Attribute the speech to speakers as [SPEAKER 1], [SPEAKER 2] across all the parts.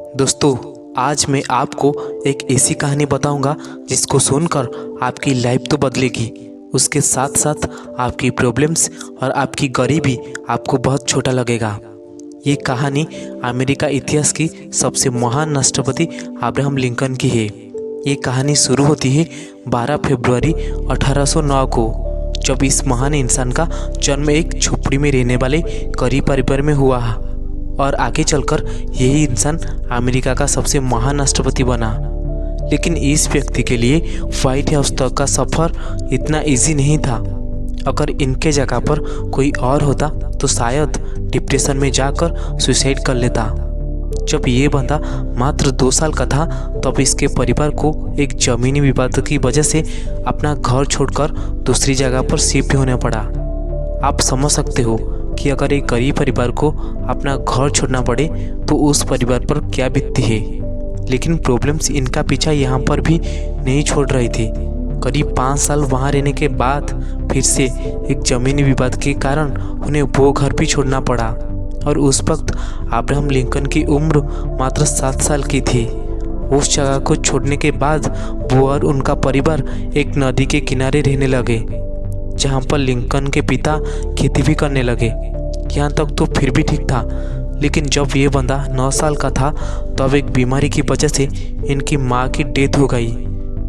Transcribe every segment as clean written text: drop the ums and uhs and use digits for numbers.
[SPEAKER 1] दोस्तों, आज मैं आपको एक ऐसी कहानी बताऊंगा जिसको सुनकर आपकी लाइफ तो बदलेगी, उसके साथ साथ आपकी प्रॉब्लम्स और आपकी गरीबी आपको बहुत छोटा लगेगा। ये कहानी अमेरिका इतिहास की सबसे महान राष्ट्रपति अब्राहम लिंकन की है। ये कहानी शुरू होती है 12 फरवरी 1809 को, जब इस महान इंसान का जन्म एक झोपड़ी में रहने वाले गरीब परिवार में हुआ और आगे चलकर यही इंसान अमेरिका का सबसे महान राष्ट्रपति बना। लेकिन इस व्यक्ति के लिए व्हाइट हाउस तक का सफ़र इतना इजी नहीं था। अगर इनके जगह पर कोई और होता तो शायद डिप्रेशन में जाकर सुसाइड कर लेता। जब ये बंदा मात्र 2 साल का था तब इसके परिवार को एक ज़मीनी विवाद की वजह से अपना घर छोड़कर दूसरी जगह पर शिफ्ट होना पड़ा। आप समझ सकते हो कि अगर एक गरीब परिवार को अपना घर छोड़ना पड़े तो उस परिवार पर क्या बीतती है। लेकिन प्रॉब्लम्स इनका पीछा यहाँ पर भी नहीं छोड़ रही थी। करीब 5 साल वहाँ रहने के बाद फिर से एक ज़मीनी विवाद के कारण उन्हें वो घर भी छोड़ना पड़ा और उस वक्त अब्राहम लिंकन की उम्र मात्र 7 साल की थी। उस जगह को छोड़ने के बाद वो और उनका परिवार एक नदी के किनारे रहने लगे, जहाँ पर लिंकन के पिता खेती भी करने लगे। यहाँ तक तो फिर भी ठीक था, लेकिन जब ये बंदा 9 साल का था तब एक बीमारी की वजह से इनकी माँ की डेथ हो गई।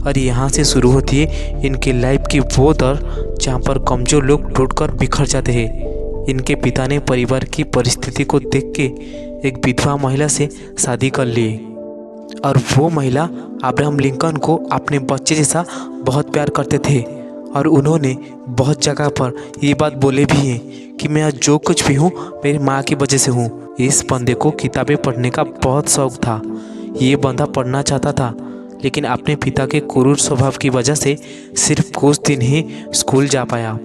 [SPEAKER 1] और यहाँ से शुरू होती है इनकी लाइफ की वो दौर जहाँ पर कमज़ोर लोग टूटकर बिखर जाते हैं। इनके पिता ने परिवार की परिस्थिति को देख के एक विधवा महिला से शादी कर ली और वो महिला अब्राहम लिंकन को अपने बच्चे जैसा बहुत प्यार करते थे। और उन्होंने बहुत जगह पर ये बात बोले भी हैं कि मैं आज जो कुछ भी हूँ मेरी माँ की वजह से हूँ। इस बंदे को किताबें पढ़ने का बहुत शौक था। ये बंदा पढ़ना चाहता था, लेकिन अपने पिता के क्रूर स्वभाव की वजह से सिर्फ कुछ दिन ही स्कूल जा पाया।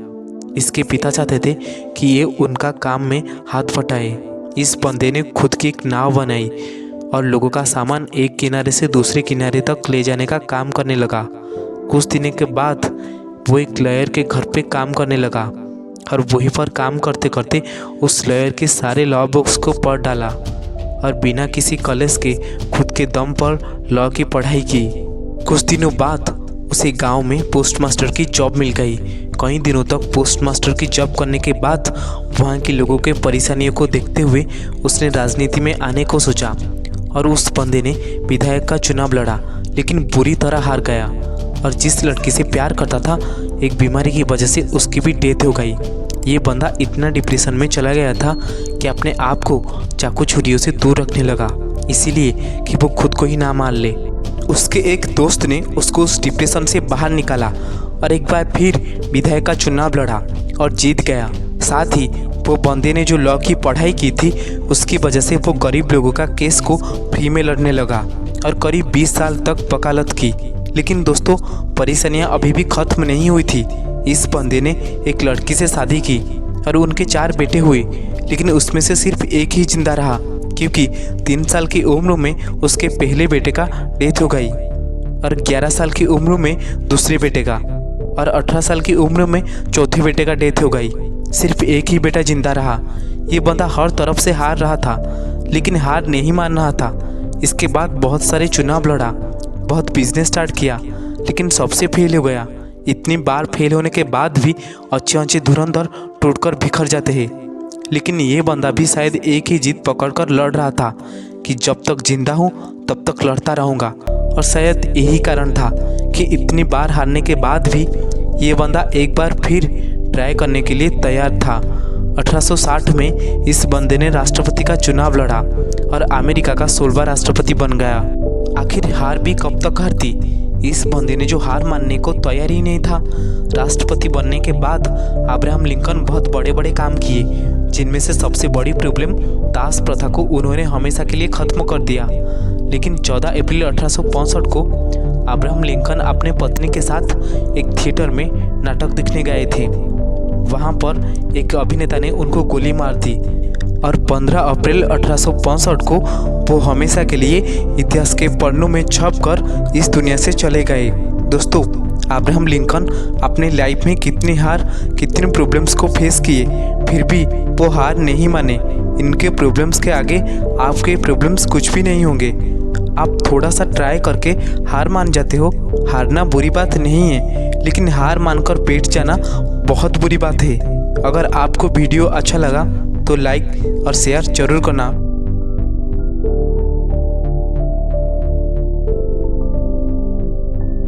[SPEAKER 1] इसके पिता चाहते थे कि ये उनका काम में हाथ बटाए। इस बंदे ने खुद की एक नाव बनाई और लोगों का सामान एक किनारे से दूसरे किनारे तक ले जाने का काम करने लगा। कुछ दिनों के बाद वो एक लॉयर के घर पे काम करने लगा और वहीं पर काम करते करते उस लॉयर के सारे लॉ बुक्स को पढ़ डाला और बिना किसी कॉलेज के खुद के दम पर लॉ की पढ़ाई की। कुछ दिनों बाद उसे गांव में पोस्ट मास्टर की जॉब मिल गई। कई दिनों तक पोस्ट मास्टर की जॉब करने के बाद वहाँ के लोगों के परेशानियों को देखते हुए उसने राजनीति में आने को सोचा और उस बंदे ने विधायक का चुनाव लड़ा, लेकिन बुरी तरह हार गया। और जिस लड़की से प्यार करता था, एक बीमारी की वजह से उसकी भी डेथ हो गई। ये बंदा इतना डिप्रेशन में चला गया था कि अपने आप को चाकू छुरियों से दूर रखने लगा, इसीलिए कि वो खुद को ही ना मार ले। उसके एक दोस्त ने उसको उस डिप्रेशन से बाहर निकाला और एक बार फिर विधायक का चुनाव लड़ा और जीत गया। साथ ही वो बंदे ने जो लॉ की पढ़ाई की थी उसकी वजह से वो गरीब लोगों का केस को फ्री में लड़ने लगा और करीब 20 साल तक वकालत की। लेकिन दोस्तों, परेशानियां अभी भी खत्म नहीं हुई थी। इस बंदे ने एक लड़की से शादी की और उनके 4 बेटे हुए, लेकिन उसमें से सिर्फ एक ही जिंदा रहा क्योंकि 3 साल की उम्र में उसके पहले बेटे का डेथ हो गई और 11 साल की उम्र में दूसरे बेटे का और 18 साल की उम्र में चौथे बेटे का डेथ हो गई। सिर्फ एक ही बेटा जिंदा रहा। ये बंदा हर तरफ से हार रहा था, लेकिन हार नहीं मान रहा था। इसके बाद बहुत सारे चुनाव लड़ा, बहुत बिजनेस स्टार्ट किया, लेकिन सबसे फेल हो गया। इतनी बार फेल होने के बाद भी अच्छे धुरंधर टूटकर बिखर जाते हैं। लेकिन ये बंदा भी शायद एक ही जीत पकड़कर लड़ रहा था कि जब तक जिंदा हूँ तब तक लड़ता रहूँगा। और शायद यही कारण था कि इतनी बार हारने के बाद भी ये बंदा एक बार फिर ट्राई करने के लिए तैयार था। 1860 में इस बंदे ने राष्ट्रपति का चुनाव लड़ा और अमेरिका का 16वां राष्ट्रपति बन गया। आखिर हार भी कब तक हारती? इस बंदे ने जो हार मानने को तैयार ही नहीं था। राष्ट्रपति बनने के बाद अब्राहम लिंकन बहुत बड़े बड़े काम किए, जिनमें से सबसे बड़ी प्रॉब्लम दास प्रथा को उन्होंने हमेशा के लिए ख़त्म कर दिया। लेकिन 14 अप्रैल 1865 को अब्राहम लिंकन अपने पत्नी के साथ एक थिएटर में नाटक देखने गए थे। वहाँ पर एक अभिनेता ने उनको गोली मार दी और 15 अप्रैल 1865 को वो हमेशा के लिए इतिहास के पन्नों में छपकर इस दुनिया से चले गए। दोस्तों, अब्राहम लिंकन अपने लाइफ में कितने प्रॉब्लम्स को फेस किए, फिर भी वो हार नहीं माने। इनके प्रॉब्लम्स के आगे आपके प्रॉब्लम्स कुछ भी नहीं होंगे। आप थोड़ा सा ट्राई करके हार मान जाते हो। हारना बुरी बात नहीं है, लेकिन हार मानकर बैठ जाना बहुत बुरी बात है। अगर आपको वीडियो अच्छा लगा तो लाइक और शेयर जरूर करना।